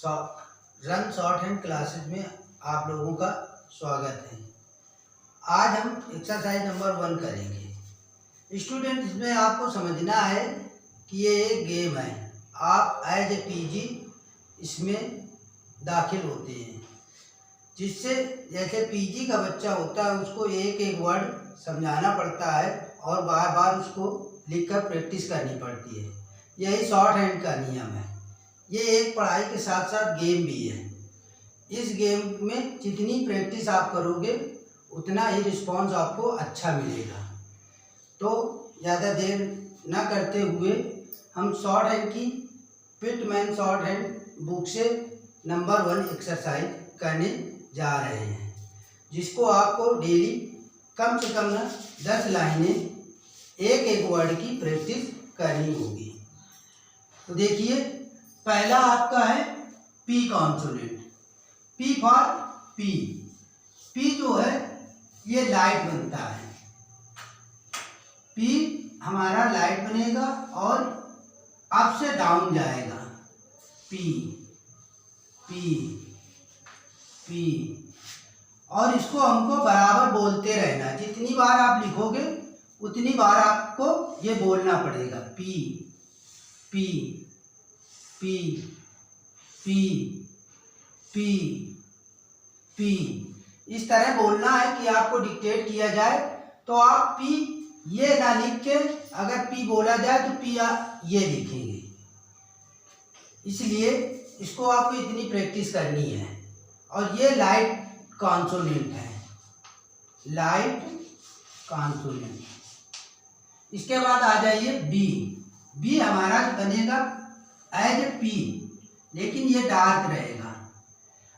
Run short hand classes में आप लोगों का स्वागत है। आज हम एक्सरसाइज नंबर 1 करेंगे। स्टूडेंट, इसमें आपको समझना है कि ये एक गेम है। आप एज ए पीजी इसमें दाखिल होते हैं, जिससे जैसे पीजी का बच्चा होता है उसको एक एक वर्ड समझाना पड़ता है और बार बार उसको लिखकर प्रैक्टिस करनी पड़ती है। यही शॉर्ट हैंड का नियम है। ये एक पढ़ाई के साथ साथ गेम भी है। इस गेम में जितनी प्रैक्टिस आप करोगे उतना ही रिस्पॉन्स आपको अच्छा मिलेगा। तो ज़्यादा देर न करते हुए हम शॉर्ट हैंड की पिटमैन शॉर्ट हैंड बुक से नंबर 1 एक्सरसाइज करने जा रहे हैं, जिसको आपको डेली कम से कम 10 लाइनें एक एक वर्ड की प्रैक्टिस करनी होगी। तो देखिए, पहला आपका है P consonant. P for P. P जो है ये लाइट बनता है। पी हमारा लाइट बनेगा और अप से डाउन जाएगा। P P P. और इसको हमको बराबर बोलते रहना। जितनी बार आप लिखोगे उतनी बार आपको ये बोलना पड़ेगा। P P P P P P. इस तरह बोलना है कि आपको डिक्टेट किया जाए तो आप पी ये ना लिख के, अगर पी बोला जाए तो पी ये लिखेंगे। इसलिए इसको आपको इतनी प्रैक्टिस करनी है। और ये लाइट कॉन्सोनेंट है। Light consonant. इसके बाद आ जाइए बी। बी हमारा बनेगा एज ए पी, लेकिन ये डार्क रहेगा।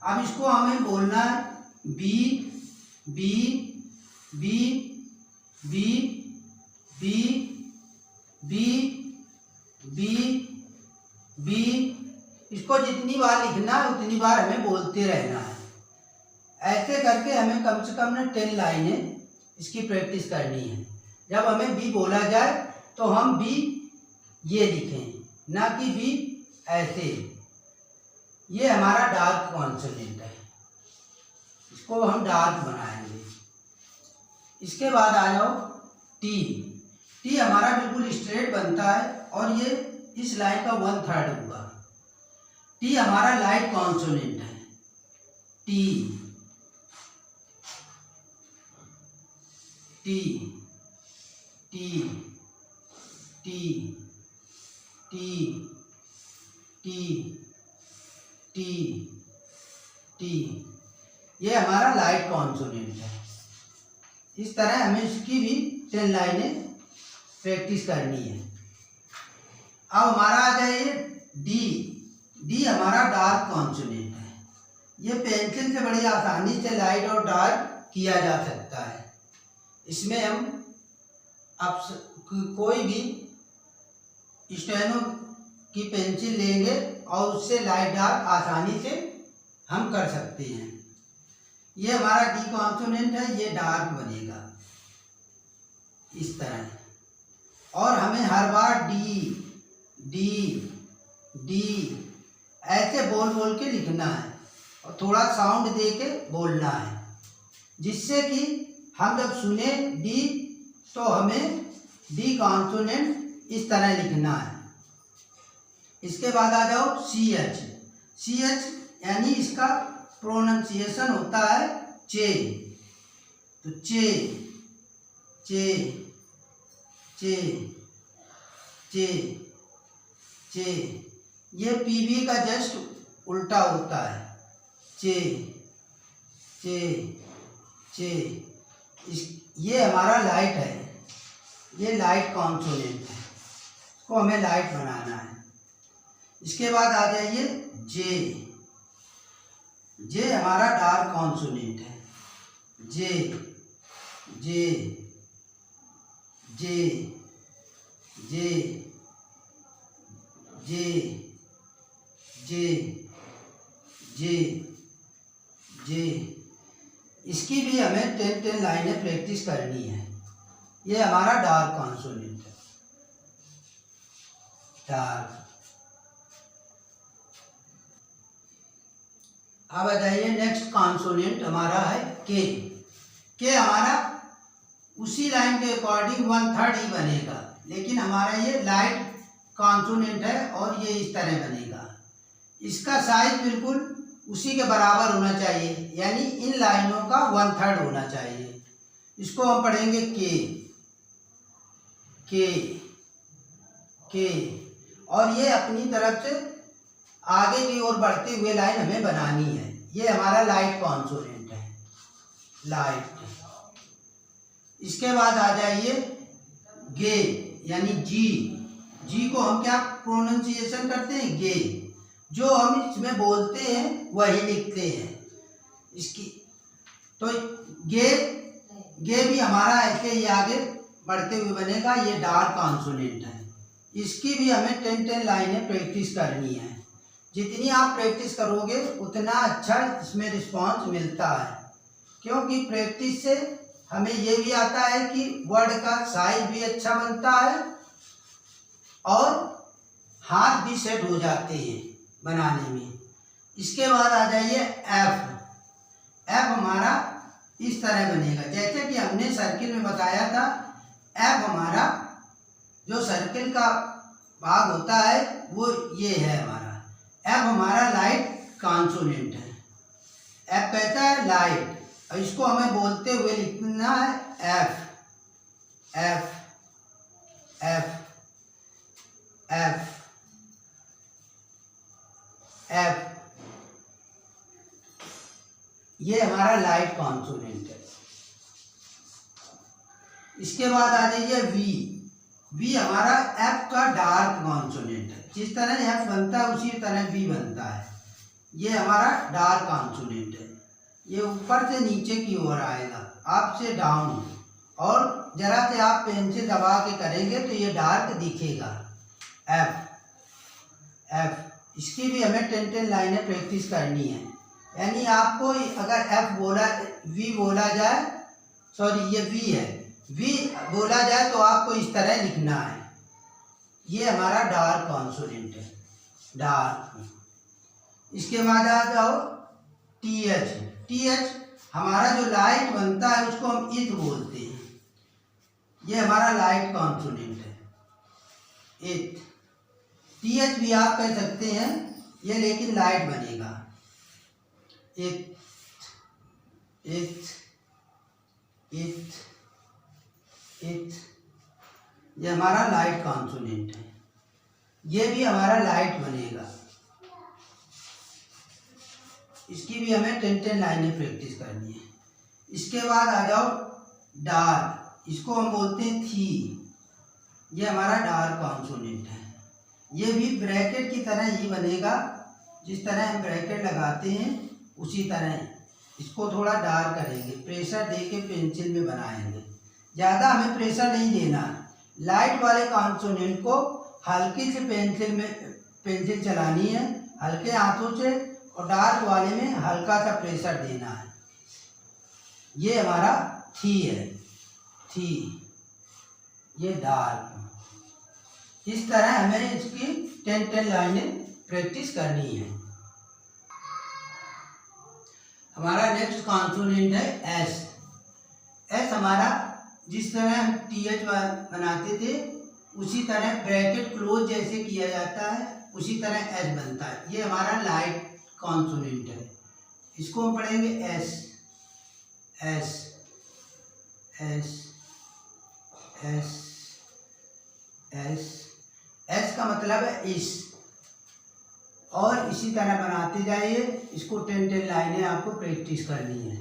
अब इसको हमें बोलना है B B B B B B B B. इसको जितनी बार लिखना है उतनी बार हमें बोलते रहना है। ऐसे करके हमें कम से कम 10 लाइनें इसकी प्रैक्टिस करनी है। जब हमें बी बोला जाए तो हम बी ये लिखें, ना कि बी ऐसे। ये हमारा डार्क कॉन्सोनेंट है। इसको हम डार्क बनाएंगे। इसके बाद आ जाओ टी। टी हमारा बिल्कुल स्ट्रेट बनता है और ये इस लाइन का 1/3 होगा। टी हमारा लाइट कॉन्सोनेंट है। T T T T T T T T. ये हमारा लाइट कॉन्सोनेंट है। इस तरह हमें इसकी भी 10 लाइनें प्रैक्टिस करनी है। अब हमारा आ जाइए डी। डी हमारा डार्क कॉन्सोनेंट है। ये पेंसिल से बड़ी आसानी से लाइट और डार्क किया जा सकता है। इसमें हम अब कोई भी स्टेनो की पेंसिल लेंगे और उससे लाइट डार्क आसानी से हम कर सकते हैं। ये हमारा डी कॉन्सोनेंट है। ये डार्क बनेगा इस तरह। और हमें हर बार डी डी डी ऐसे बोल बोल के लिखना है और थोड़ा साउंड दे के बोलना है, जिससे कि हम जब सुने डी तो हमें डी कॉन्सोनेंट इस तरह लिखना है। इसके बाद आ जाओ सी एच। सी एच यानी इसका प्रोनाउंसिएशन होता है चे। तो चे चे चे चे चे। ये पीबी का जस्ट उल्टा होता है। चे चे चे। ये हमारा लाइट है। ये लाइट कॉन्सोनेंट है। इसको हमें लाइट बनाना है। इसके बाद आ जाइए जे। जे हमारा डार्क कॉन्सोनेंट है। जे जे जे जे जे जे जे जे। इसकी भी हमें 10 लाइनें प्रैक्टिस करनी है। ये हमारा डार्क कॉन्सोनेंट है। डार्क अब आ जाइए नेक्स्ट कॉन्सोनेंट हमारा है के। के हमारा उसी लाइन के अकॉर्डिंग 1/3 ही बनेगा, लेकिन हमारा ये लाइट कॉन्सोनेंट है और ये इस तरह बनेगा। इसका साइज बिल्कुल उसी के बराबर होना चाहिए, यानी इन लाइनों का 1/3 होना चाहिए। इसको हम पढ़ेंगे के के के, और ये अपनी तरफ से आगे की ओर बढ़ते हुए लाइन हमें बनानी है। ये हमारा लाइट कॉन्सोनेंट है, लाइट। इसके बाद आ जाइए गे, यानी जी। जी को हम क्या प्रोनाउंसिएशन करते हैं? गे। जो हम इसमें बोलते हैं वही लिखते हैं इसकी। तो गे गे भी हमारा ऐसे ही आगे बढ़ते हुए बनेगा। ये डार्क कॉन्सोनेंट है। इसकी भी हमें 10 लाइनें प्रैक्टिस करनी है। जितनी आप प्रैक्टिस करोगे उतना अच्छा इसमें रिस्पांस मिलता है, क्योंकि प्रैक्टिस से हमें ये भी आता है कि वर्ड का साइज भी अच्छा बनता है और हाथ भी सेट हो जाते हैं बनाने में। इसके बाद आ जाइए एफ। एफ हमारा इस तरह बनेगा, जैसे कि हमने सर्किल में बताया था। एफ हमारा जो सर्किल का भाग होता है वो ये है हमारा। एफ हमारा लाइट कॉन्सोनेंट है। एफ कहता है लाइट, और इसको हमें बोलते हुए लिखना है F F F F F. ये हमारा लाइट कॉन्सोनेंट है। इसके बाद आ जाइए वी। वी हमारा एफ का डार्क कॉन्सोनेंट है। जिस तरह एफ बनता है उसी तरह वी बनता है। ये हमारा डार्क कॉन्सोनेंट है। ये ऊपर से नीचे की ओर आएगा, अप से डाउन, और जरा से आप पेंसिल दबा के करेंगे तो ये डार्क दिखेगा। F F. इसकी भी हमें 10 लाइनें प्रैक्टिस करनी है। यानी आपको अगर एफ बोला, वी बोला जाए, सॉरी ये वी है, वी बोला जाए तो आपको इस तरह लिखना है। ये हमारा डार्क कॉन्सोनेंट है, डार्क। इसके बाद आ जाओ टी एच। टी एच हमारा जो लाइट बनता है उसको हम इथ बोलते हैं। ये हमारा लाइट कॉन्सोनेंट है, इथ। टी एच भी आप कह सकते हैं ये, लेकिन लाइट बनेगा। इथ इथ इथ इथ। ये हमारा लाइट कॉन्सोनेंट है। ये भी हमारा लाइट बनेगा। इसकी भी हमें 10 लाइनें प्रैक्टिस करनी है। इसके बाद आ जाओ डार्क। इसको हम बोलते हैं थी। ये हमारा डार्क कॉन्सोनेंट है। ये भी ब्रैकेट की तरह ही बनेगा। जिस तरह हम ब्रैकेट लगाते हैं उसी तरह इसको थोड़ा डार्क करेंगे, प्रेशर दे के पेंसिल में बनाएंगे। ज़्यादा हमें प्रेशर नहीं देना। लाइट वाले कॉन्सोनेंट को हल्की से पेंसिल चलानी है, हल्के हाथों से, और डार्क वाले में हल्का सा प्रेशर देना है। ये हमारा थी है, थी। ये डार्क। इस तरह हमें इसकी 10 लाइनें प्रैक्टिस करनी है। हमारा नेक्स्ट कॉन्सोनेंट है एस। एस हमारा जिस तरह हम टी एच बनाते थे उसी तरह ब्रैकेट क्लोज जैसे किया जाता है, उसी तरह एस बनता है। ये हमारा लाइट कॉन्सोनेंट है। इसको हम पढ़ेंगे S S S S S. S का मतलब है इस, और इसी तरह बनाते जाइए। इसको 10 लाइनें आपको प्रैक्टिस करनी है।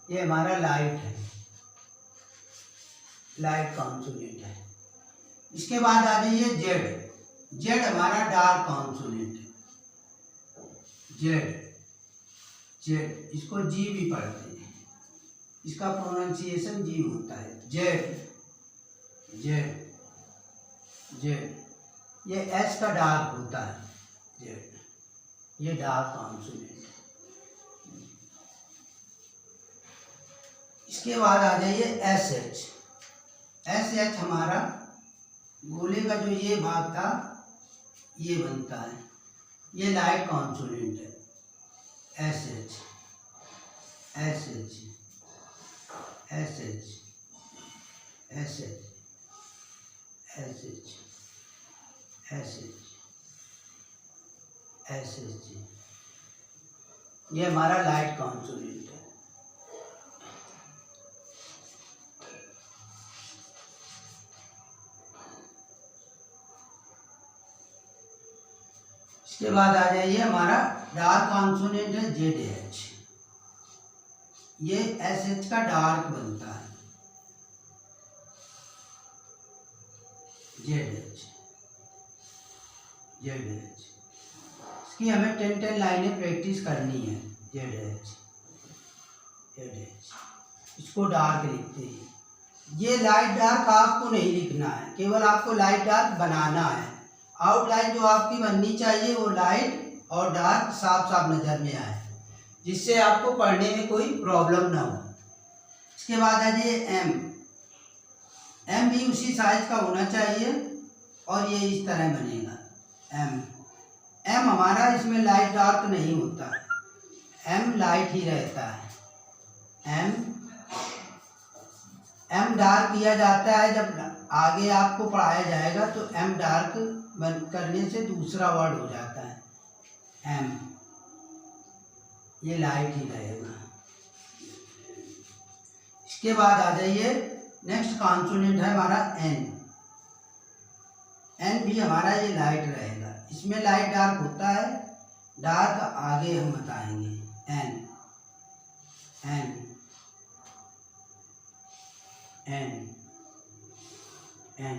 ये हमारा लाइट है, लाइट कॉन्सोनेंट है। इसके बाद आ जाइए जेड। जेड हमारा डार्क कॉन्सोनेंट है। Z Z. इसको जी भी पढ़ते हैं, इसका प्रोनाउंसिएशन जी होता है। Z Z Z. ये एस का डार्क होता है, जेड। ये डार्क कॉन्सोनेंट। इसके बाद आ जाइए एस एच। एस एच हमारा गोले का जो ये भाग था ये बनता है। ये लाइट कॉन्सोनेंट है, S H. S H S H S H S H S H S H, ये हमारा लाइट कॉन्सोनेंट है। इसके बाद आ जाइए हमारा डार्क कॉन्सोनेंट है जेड एच। ये एस एच का डार्क बनता है, जेड एच जेड एच। इसकी हमें 10 लाइनें प्रैक्टिस करनी है। जेड एच जेड एच, इसको डार्क लिखते हैं। ये लाइट डार्क आपको नहीं लिखना है, केवल आपको लाइट डार्क बनाना है। आउटलाइन जो आपकी बननी चाहिए वो लाइट और डार्क साफ साफ नज़र में आए, जिससे आपको पढ़ने में कोई प्रॉब्लम ना हो। इसके बाद आ जाइए एम। एम भी उसी साइज का होना चाहिए और ये इस तरह बनेगा एम। एम हमारा इसमें लाइट डार्क नहीं होता, एम लाइट ही रहता है। एम डार्क किया जाता है जब आगे आपको पढ़ाया जाएगा, तो एम डार्क करने से दूसरा वर्ड हो जाता है एम, ये लाइट ही रहेगा। इसके बाद आ जाइए नेक्स्ट कॉन्सोनेंट है हमारा एन। एन भी हमारा ये लाइट रहेगा, इसमें लाइट डार्क होता है, डार्क आगे हम बताएंगे। एन एन एन एन,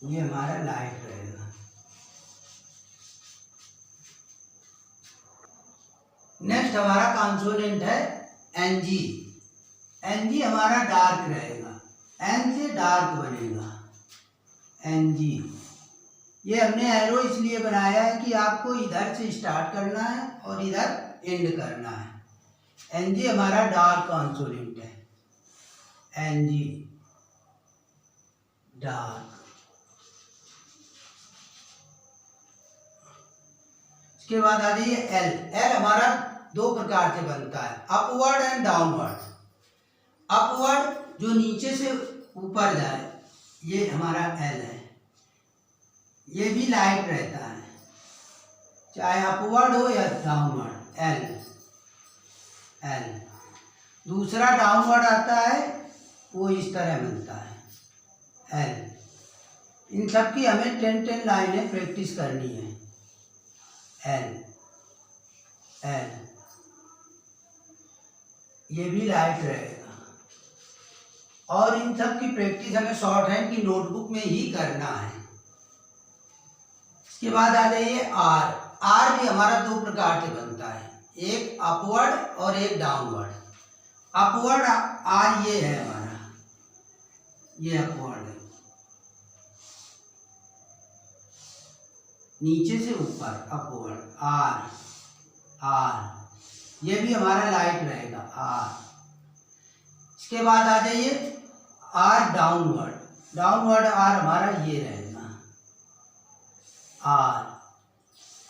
ये हमारा लाइट रहेगा। नेक्स्ट हमारा कॉन्सोनेंट है एन जी। एन जी हमारा डार्क रहेगा, एन से डार्क बनेगा एन जी। ये हमने एरो इसलिए बनाया है कि आपको इधर से स्टार्ट करना है और इधर एंड करना है। एन जी हमारा डार्क कॉन्सोनेंट है, एन जी डार्क। इसके बाद आ जाइए एल। एल हमारा दो प्रकार से बनता है, अपवर्ड एंड डाउनवर्ड। अपवर्ड जो नीचे से ऊपर जाए, ये हमारा एल है। ये भी लाइट रहता है, चाहे अपवर्ड हो या डाउनवर्ड। L L. दूसरा डाउनवर्ड आता है, वो इस तरह बनता है एल। इन सब की हमें 10 लाइनें प्रैक्टिस करनी है। एल एल, ये भी लाइट रहेगा और इन सब की प्रैक्टिस हमें शॉर्ट हैंड की नोटबुक में ही करना है। इसके बाद आ जाइए आर। आर भी हमारा दो प्रकार से बनता है, एक अपवर्ड और एक डाउनवर्ड। अपवर्ड आर ये है हमारा, ये अपवर्ड है, नीचे से ऊपर अपवर्ड आर। आर ये भी हमारा लाइट रहेगा आर। इसके बाद आ जाइए आर डाउनवर्ड। डाउनवर्ड आर हमारा ये रहेगा आर।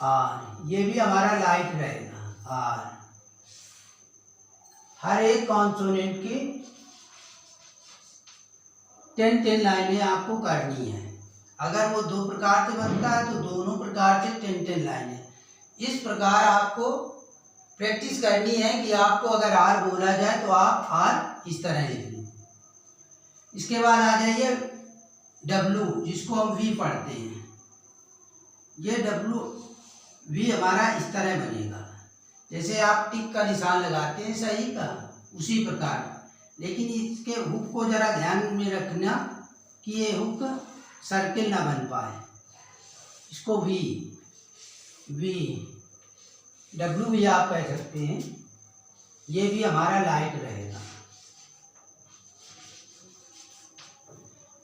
आर ये भी हमारा लाइट रहेगा आर। हर एक कॉन्सोनेंट की 10 लाइनें आपको करनी है। अगर वो दो प्रकार से बनता है तो दोनों प्रकार से 10 लाइनें। इस प्रकार आपको प्रैक्टिस करनी है कि आपको अगर आर बोला जाए तो आप आर इस तरह लिख लो। इसके बाद आ जाइए डब्लू, जिसको हम वी पढ़ते हैं। ये डब्लू वी हमारा इस तरह बनेगा, जैसे आप टिक का निशान लगाते हैं सही का, उसी प्रकार। लेकिन इसके हुक को जरा ध्यान में रखना कि ये हुक सर्किल ना बन पाए। इसको वी वी डब्लू भी आप कह सकते हैं। ये भी हमारा लाइट रहेगा।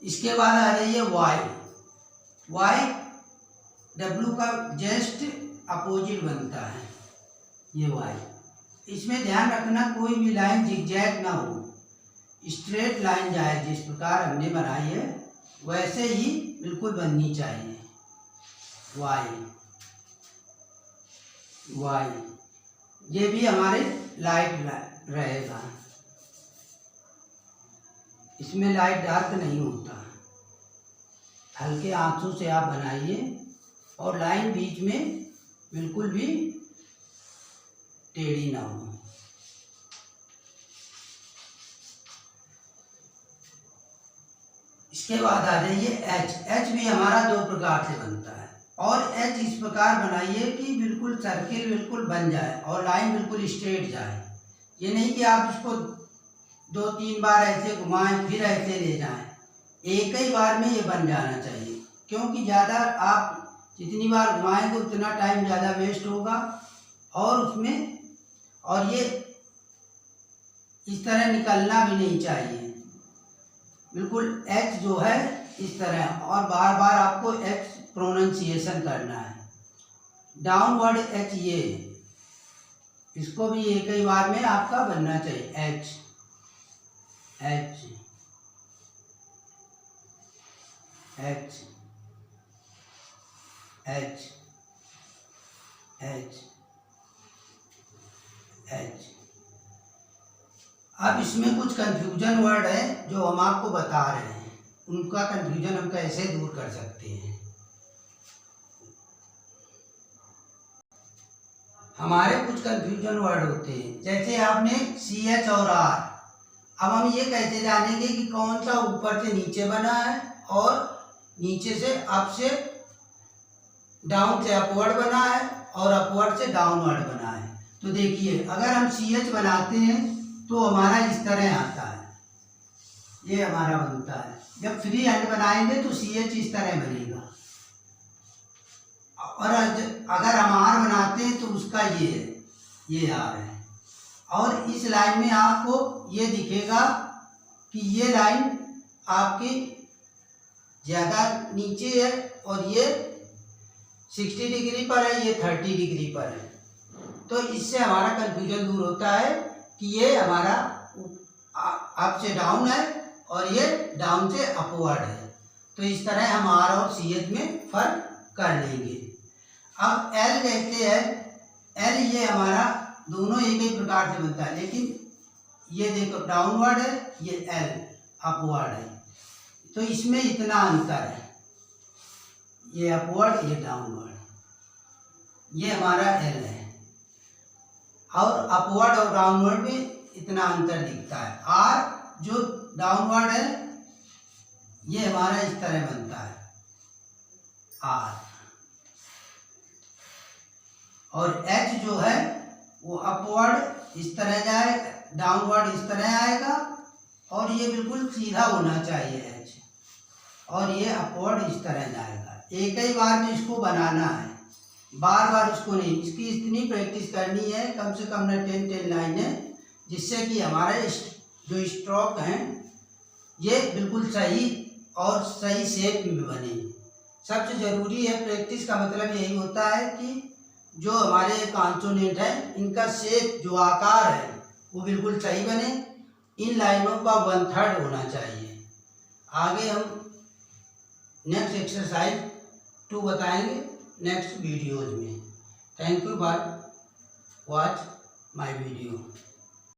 इसके बाद आ जाइए वाई। वाई डब्लू का जस्ट अपोजिट बनता है, ये वाई। इसमें ध्यान रखना कोई भी लाइन जिगजैग ना हो, स्ट्रेट लाइन जाए। जिस प्रकार हमने बनाई है वैसे ही बिल्कुल बननी चाहिए। वाई वाई ये भी हमारे लाइट रहेगा, इसमें लाइट डार्क नहीं होता। हल्के आंसू से आप बनाइए और लाइन बीच में बिल्कुल भी टेढ़ी ना हो। इसके बाद आ जाइए एच। एच भी हमारा दो प्रकार से बनता है, और एच इस प्रकार बनाइए कि बिल्कुल सर्किल बिल्कुल बन जाए और लाइन बिल्कुल स्ट्रेट जाए। ये नहीं कि आप इसको 2-3 बार ऐसे घुमाएं फिर ऐसे ले जाएं, एक ही बार में ये बन जाना चाहिए, क्योंकि ज़्यादा आप जितनी बार घुमाएंगे उतना टाइम ज़्यादा वेस्ट होगा और उसमें, और ये इस तरह निकलना भी नहीं चाहिए। बिल्कुल एच जो है इस तरह, और बार बार आपको एच प्रोनाउंसिएशन करना है। डाउनवर्ड एच, ये इसको भी एक ही बार में आपका बनना चाहिए। H H H H H H. अब इसमें कुछ कंफ्यूजन वर्ड है जो हम आपको बता रहे हैं, उनका कंफ्यूजन हम कैसे दूर कर सकते हैं। हमारे कुछ कंफ्यूजन वर्ड होते हैं, जैसे आपने CH और R। अब हम ये कैसे जानेंगे कि कौन सा ऊपर से नीचे बना है और नीचे से अप से डाउन से अपवर्ड बना है और अपवर्ड से डाउनवर्ड बना है। तो देखिए, अगर हम CH बनाते हैं तो हमारा इस तरह आता है, ये हमारा बनता है। जब फ्री हैंड बनाएंगे तो CH इस तरह बनेगा, और अगर हम R बनाते हैं तो उसका ये है, ये R है। और इस लाइन में आपको ये दिखेगा कि ये लाइन आपकी ज़्यादा नीचे है और ये 60 डिग्री पर है, ये 30 डिग्री पर है। तो इससे हमारा कंफ्यूजन दूर होता है कि ये हमारा अप से डाउन है और ये डाउन से अपवर्ड है। तो इस तरह हम R और CH में फर्क कर लेंगे। अब L कहते हैं, L ये हमारा दोनों एक ही प्रकार से बनता है, लेकिन ये देखो डाउनवर्ड है, ये L अपवर्ड है, तो इसमें इतना अंतर है, ये अपवर्ड ये डाउनवर्ड, ये हमारा L है। और अपवर्ड और डाउनवर्ड में इतना अंतर दिखता है। R जो डाउनवर्ड है ये हमारा इस तरह बनता है R, और H जो है वो अपवर्ड इस तरह जाए, डाउनवर्ड इस तरह आएगा, और ये बिल्कुल सीधा होना चाहिए H, और ये अपवर्ड इस तरह जाएगा। एक ही बार में इसको बनाना है, बार बार इसको नहीं। इसकी इतनी प्रैक्टिस करनी है, कम से कम ना 10 लाइनें, जिससे कि हमारे जो स्ट्रोक हैं ये बिल्कुल सही और सही शेप में बने। सबसे ज़रूरी है प्रैक्टिस का मतलब यही होता है कि जो हमारे कॉन्सोनेंट हैं इनका शेप, जो आकार है वो बिल्कुल सही बने। इन लाइनों का 1/3 होना चाहिए। आगे हम नेक्स्ट एक्सरसाइज 2 बताएंगे नेक्स्ट वीडियोज में। Thank you for watch my video.